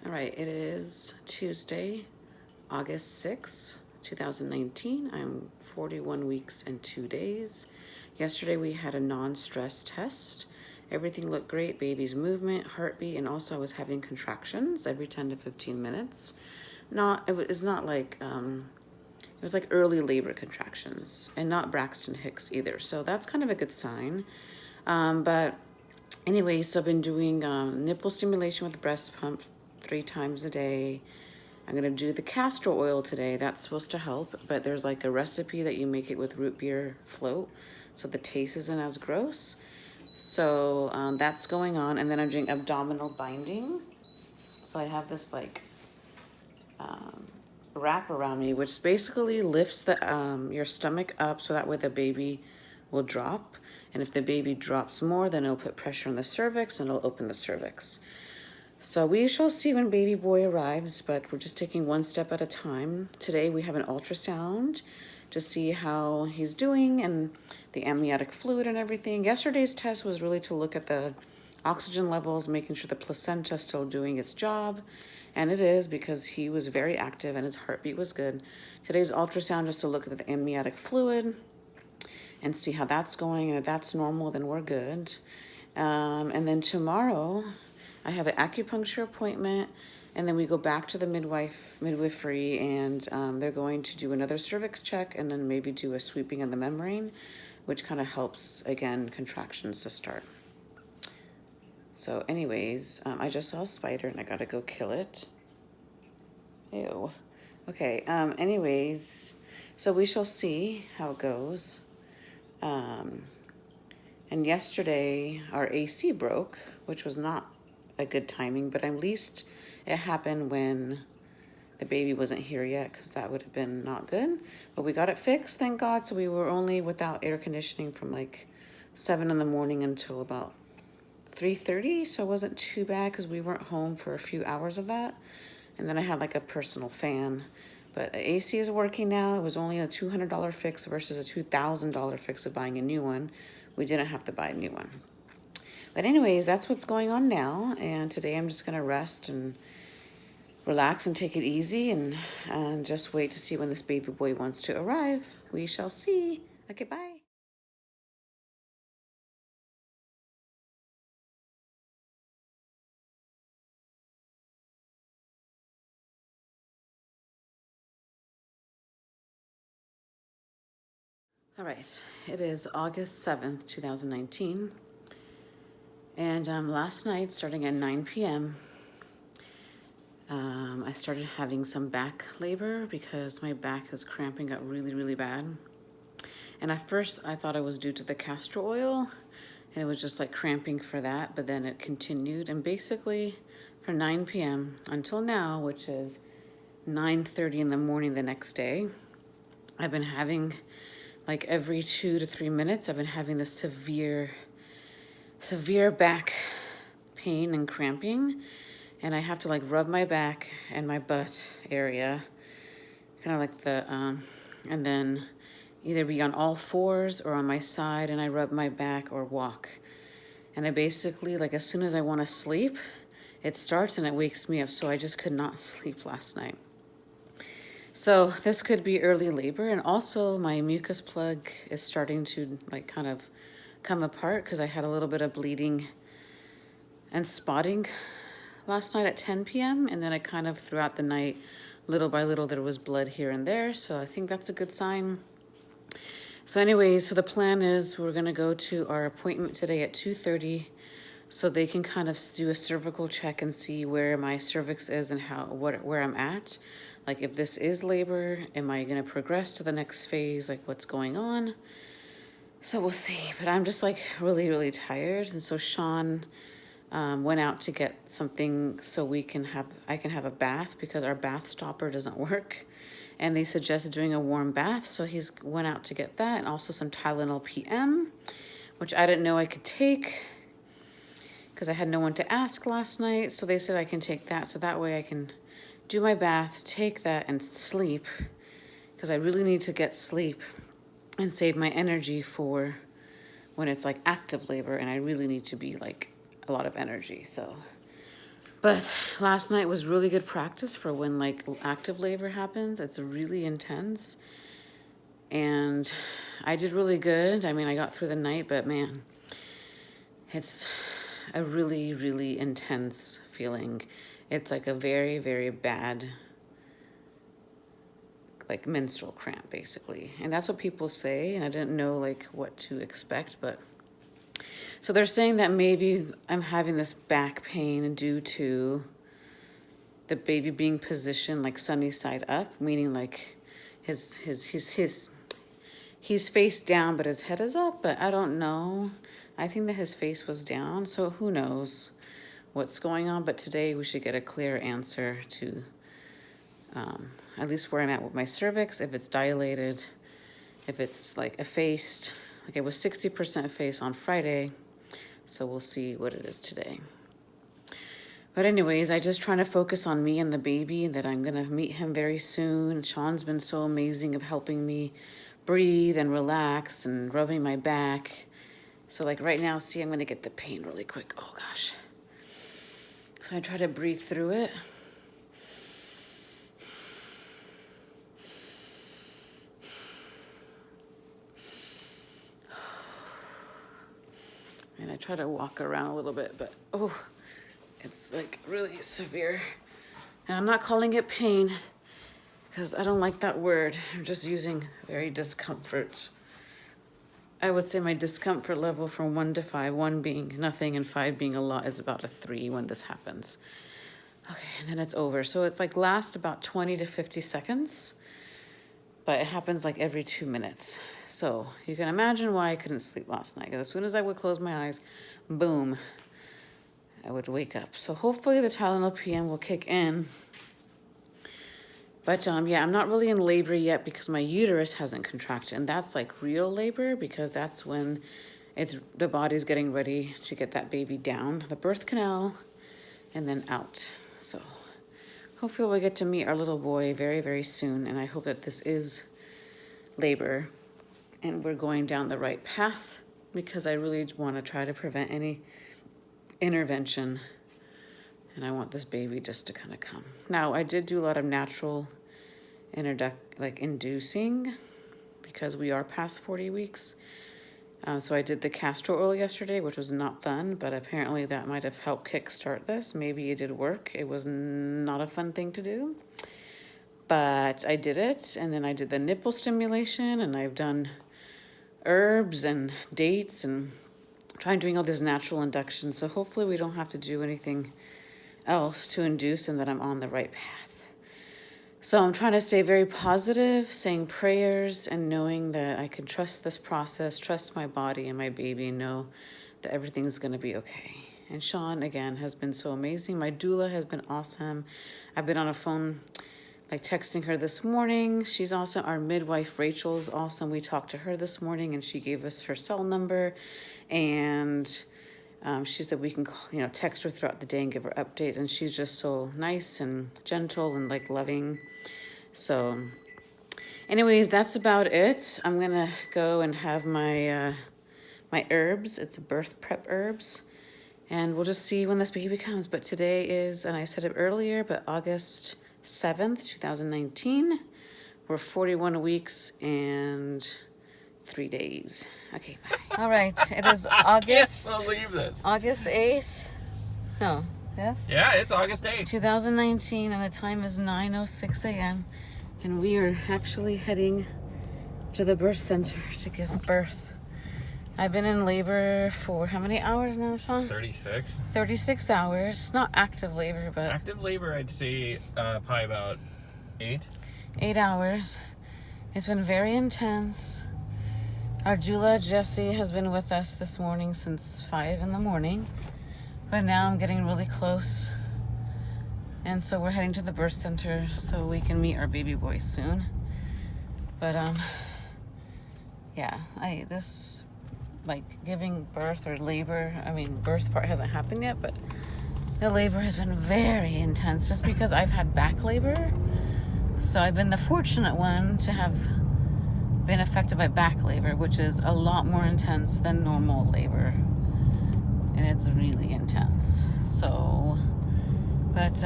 All right, it is Tuesday, August 6th, 2019. I'm 41 weeks and 2 days. Yesterday we had a non-stress test. Everything looked great, baby's movement, heartbeat, and also I was having contractions every 10 to 15 minutes. It's not like, it was like early labor contractions and not Braxton Hicks either. So that's kind of a good sign. But anyway, so I've been doing nipple stimulation with the breast pump 3 times a day. I'm gonna do the castor oil today. That's supposed to help, but there's like a recipe that you make it with root beer float, so the taste isn't as gross. So that's going on, and then I'm doing abdominal binding. So I have this like wrap around me, which basically lifts the your stomach up so that way the baby will drop. And if the baby drops more, then it'll put pressure on the cervix and it'll open the cervix. So we shall see when baby boy arrives, but we're just taking one step at a time. Today we have an ultrasound to see how he's doing and the amniotic fluid and everything. Yesterday's test was really to look at the oxygen levels, making sure the placenta is still doing its job. And it is, because he was very active and his heartbeat was good. Today's ultrasound just to look at the amniotic fluid and see how that's going. And if that's normal, then we're good. And then tomorrow, I have an acupuncture appointment, and then we go back to the midwifery, and they're going to do another cervix check and then maybe do a sweeping of the membrane, which kind of helps, again, contractions to start. So anyways, I just saw a spider and I gotta go kill it. Ew. Okay, anyways, so we shall see how it goes. And yesterday our AC broke, which was not a good timing, but at least it happened when the baby wasn't here yet, because that would have been not good. But we got it fixed, thank God. So we were only without air conditioning from like 7 in the morning until about 3:30. So it wasn't too bad because we weren't home for a few hours of that. And then I had like a personal fan. But AC is working now. It was only a $200 fix versus a $2,000 fix of buying a new one. We didn't have to buy a new one. But anyways, that's what's going on now. And today I'm just gonna rest and relax and take it easy and just wait to see when this baby boy wants to arrive. We shall see. Okay, bye. All right, it is August 7th, 2019. And last night, starting at 9 p.m., I started having some back labor because my back was cramping up really, really bad. And at first I thought it was due to the castor oil, and it was just like cramping for that, but then it continued. And basically from 9 p.m. until now, which is 9:30 in the morning the next day, I've been having, like every 2 to 3 minutes, I've been having this severe back pain and cramping. And I have to like rub my back and my butt area, kind of like the, and then either be on all fours or on my side, and I rub my back or walk. And I basically, like as soon as I want to sleep, it starts and it wakes me up. So I just could not sleep last night. So this could be early labor. And also my mucus plug is starting to like kind of come apart because I had a little bit of bleeding and spotting last night at 10 p.m. And then I kind of throughout the night, little by little, there was blood here and there. So I think that's a good sign. So anyways, so the plan is we're gonna go to our appointment today at 2:30 so they can kind of do a cervical check and see where my cervix is and where I'm at. Like if this is labor, am I gonna progress to the next phase? Like what's going on? So we'll see, but I'm just like really, really tired. And so Sean went out to get something so I can have a bath because our bath stopper doesn't work. And they suggested doing a warm bath. So he's went out to get that, and also some Tylenol PM, which I didn't know I could take because I had no one to ask last night. So they said I can take that. So that way I can do my bath, take that, and sleep, because I really need to get sleep and save my energy for when it's like active labor, and I really need to be like a lot of energy. So But last night was really good practice for when like active labor happens. It's really intense. And I did really good. I mean, I got through the night, but man, it's a really, really intense feeling. It's like a very, very bad, like menstrual cramp, basically. And that's what people say. And I didn't know like what to expect, but so they're saying that maybe I'm having this back pain due to the baby being positioned like sunny side up, meaning like he's face down, but his head is up, but I don't know. I think that his face was down, so who knows what's going on, but today we should get a clear answer to at least where I'm at with my cervix, if it's dilated, if it's like effaced. Like it was 60% effaced on Friday, so we'll see what it is today. But anyways, I just trying to focus on me and the baby, that I'm gonna meet him very soon. Sean's been so amazing of helping me breathe and relax and rubbing my back. So like right now, see, I'm gonna get the pain really quick. Oh gosh. So I try to breathe through it. And I try to walk around a little bit, but oh, it's like really severe. And I'm not calling it pain because I don't like that word. I'm just using very discomfort. I would say my discomfort level from 1 to 5, 1 being nothing and 5 being a lot, is about a 3 when this happens. Okay, and then it's over. So it's like lasts about 20 to 50 seconds, but it happens like every 2 minutes. So you can imagine why I couldn't sleep last night, because as soon as I would close my eyes, boom, I would wake up. So hopefully the Tylenol PM will kick in. But yeah, I'm not really in labor yet because my uterus hasn't contracted, and that's like real labor, because that's when the body's getting ready to get that baby down the birth canal and then out. So hopefully we'll get to meet our little boy very, very soon, and I hope that this is labor and we're going down the right path, because I really want to try to prevent any intervention, and I want this baby just to kind of come. Now, I did do a lot of natural inducing, because we are past 40 weeks. So I did the castor oil yesterday, which was not fun, but apparently that might have helped kickstart this. Maybe it did work. It was not a fun thing to do, but I did it. And then I did the nipple stimulation, and I've done herbs and dates and trying doing all this natural induction. So hopefully we don't have to do anything else to induce, and that I'm on the right path. So I'm trying to stay very positive, saying prayers and knowing that I can trust this process, trust my body and my baby, and know that everything's going to be okay. And Sean, again, has been so amazing. My doula has been awesome. I've been on a phone, like texting her this morning. She's awesome. Our midwife, Rachel's awesome. We talked to her this morning, and she gave us her cell number. And she said we can call, text her throughout the day and give her updates. And she's just so nice and gentle and like loving. So anyways, that's about it. I'm going to go and have my my herbs. It's birth prep herbs. And we'll just see when this baby comes. But today is, and I said it earlier, but August 7th, 2019. We're 41 weeks and 3 days. Okay, bye. All right, it is August. I can't believe this. August 8th. No, yes? Yeah, it's August 8th. 2019, and the time is 9:06 a.m. And we are actually heading to the birth center to give birth. I've been in labor for how many hours now, Sean? 36. 36 hours. Not active labor, but... Active labor, I'd say probably about 8. 8 hours. It's been very intense. Our doula, Jessie, has been with us this morning since 5 in the morning. But now I'm getting really close. And so we're heading to the birth center so we can meet our baby boy soon. But, yeah, like giving birth or labor, birth part hasn't happened yet, but the labor has been very intense just because I've had back labor. So I've been the fortunate one to have been affected by back labor, which is a lot more intense than normal labor. And it's really intense. So But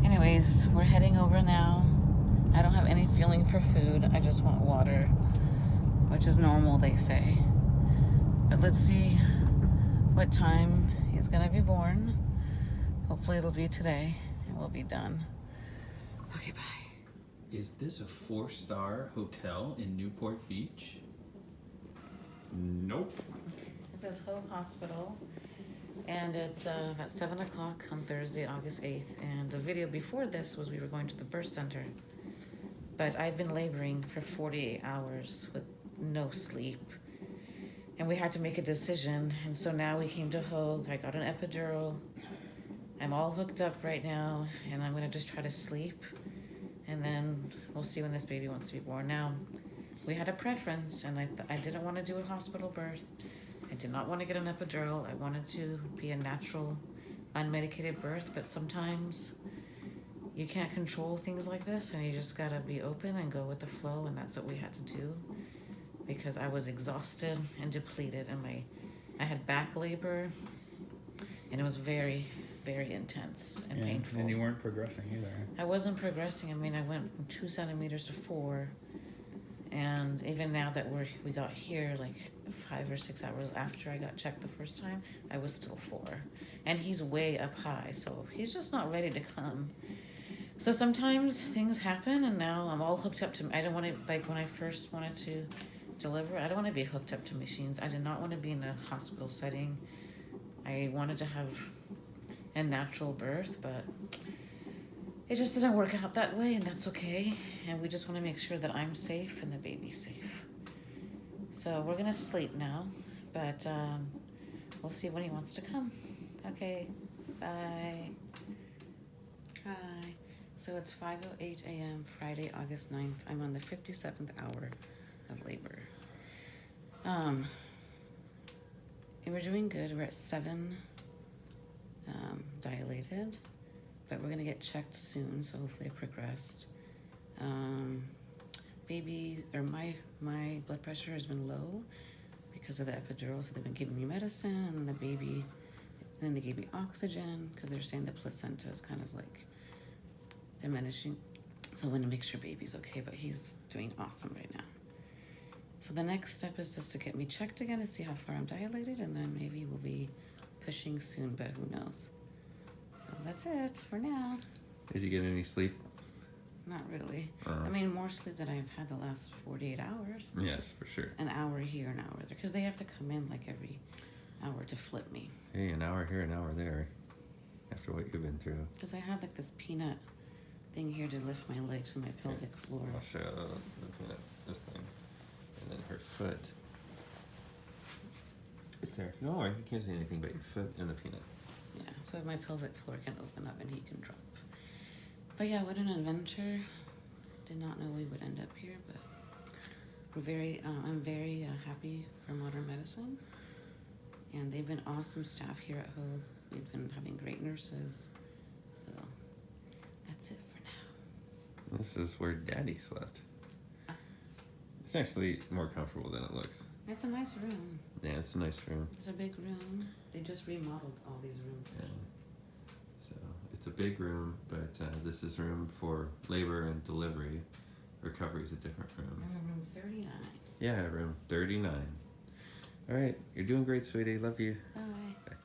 anyways, we're heading over now. I don't have any feeling for food. I just want water, which is normal, they say. But let's see what time he's gonna be born. Hopefully it'll be today and we'll be done. Okay, bye. Is this a 4-star hotel in Newport Beach? Nope. It says Hoag Hospital, and it's at 7 o'clock on Thursday, August 8th. And the video before this was we were going to the birth center. But I've been laboring for 48 hours with no sleep. And we had to make a decision. And so now we came to Hoag. I got an epidural. I'm all hooked up right now, and I'm gonna just try to sleep. And then we'll see when this baby wants to be born. Now, we had a preference, and I didn't want to do a hospital birth. I did not want to get an epidural. I wanted to be a natural, unmedicated birth, but sometimes you can't control things like this, and you just gotta be open and go with the flow, and that's what we had to do, because I was exhausted and depleted, and I had back labor, and it was very, very intense and painful. And you weren't progressing either. I wasn't progressing. I mean, I went from 2 centimeters to 4. And even now that we got here, like 5 or 6 hours after I got checked the first time, I was still 4. And he's way up high, so he's just not ready to come. So sometimes things happen, and now I'm all hooked up to, I don't want to, like when I first wanted to deliver, I don't want to be hooked up to machines. I did not want to be in a hospital setting. I wanted to have a natural birth, but it just didn't work out that way, and that's okay. And we just want to make sure that I'm safe and the baby's safe. So we're gonna sleep now, but we'll see when he wants to come. Okay, bye. Hi. So it's 5:08 a.m. Friday, August 9th. I'm on the 57th hour of labor. And we're doing good. We're at 7 dilated, but we're gonna get checked soon, so hopefully it progressed. Baby, or my blood pressure has been low because of the epidural, so they've been giving me medicine, and the baby, then they gave me oxygen because they're saying the placenta is kind of like diminishing. So I want to make sure baby's okay, but he's doing awesome right now. So the next step is just to get me checked again to see how far I'm dilated, and then maybe we'll be pushing soon, but who knows. So that's it for now. Did you get any sleep? Not really. I mean, more sleep than I've had the last 48 hours. Yes, for sure. An hour here, an hour there, because they have to come in like every hour to flip me. Hey, an hour here, an hour there, after what you've been through. Because I have like this peanut thing here to lift my legs and my pelvic floor. I'll show the peanut, this thing, and then her foot. It's there. No, you can't see anything but your foot and the peanut. Yeah, so my pelvic floor can open up and he can drop. But yeah, what an adventure. Did not know we would end up here, but I'm very happy for Modern Medicine. And they've been awesome staff here at Hoag. We've been having great nurses. So that's it for now. This is where Daddy slept. It's actually more comfortable than it looks. It's a nice room. Yeah, it's a nice room. It's a big room. They just remodeled all these rooms. Yeah. So it's a big room, but this is room for labor and delivery. Recovery is a different room. I'm in room 39. Yeah, room 39. All right, you're doing great, sweetie. Love you. Bye. Bye.